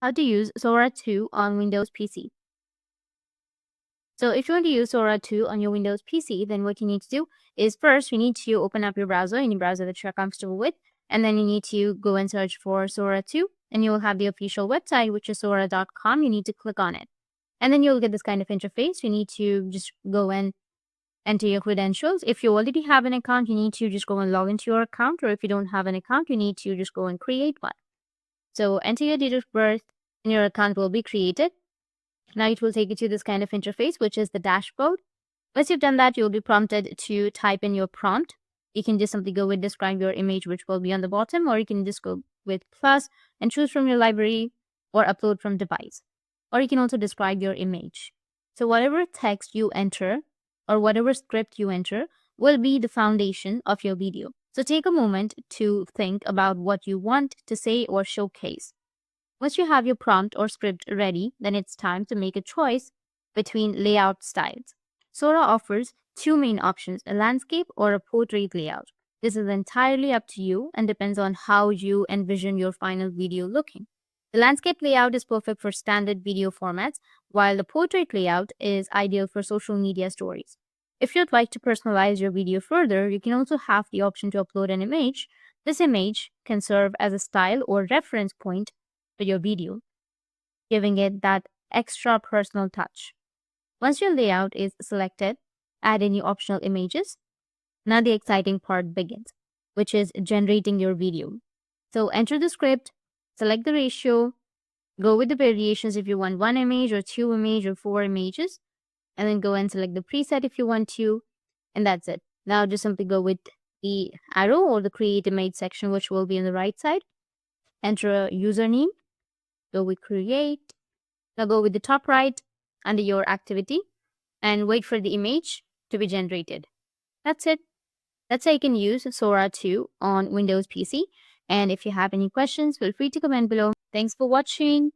how to use Sora 2 on Windows PC. So if you want to use Sora 2 on your Windows PC, then what you need to do is first you need to open up your browser, any browser that you're comfortable with, and then you need to go and search for Sora 2, and you will have the official website, which is sora.com. You need to click on it. And then you'll get this kind of interface. You need to just go and enter your credentials. If you already have an account, you need to just go and log into your account, or if you don't have an account, you need to just go and create one. So enter your date of birth and your account will be created. Now it will take you to this kind of interface, which is the dashboard. Once you've done that, you'll be prompted to type in your prompt. You can just simply go with describe your image, which will be on the bottom, or you can just go with plus and choose from your library or upload from device. Or you can also describe your image. So whatever text you enter or whatever script you enter will be the foundation of your video. So take a moment to think about what you want to say or showcase. Once you have your prompt or script ready, then it's time to make a choice between layout styles. Sora offers two main options, a landscape or a portrait layout. This is entirely up to you and depends on how you envision your final video looking. The landscape layout is perfect for standard video formats, while the portrait layout is ideal for social media stories. If you'd like to personalize your video further, you can also have the option to upload an image. This image can serve as a style or reference point for your video, giving it that extra personal touch. Once your layout is selected, add any optional images. Now the exciting part begins, which is generating your video. So enter the script, select the ratio, go with the variations if you want one image or two images or four images, and then go and select the preset if you want to, and that's it. Now just simply go with the arrow or the create image section, which will be on the right side. Enter a username, go with create. Now go with the top right under your activity and wait for the image to be generated. That's it. That's how you can use Sora 2 on Windows PC. And if you have any questions, feel free to comment below. Thanks for watching.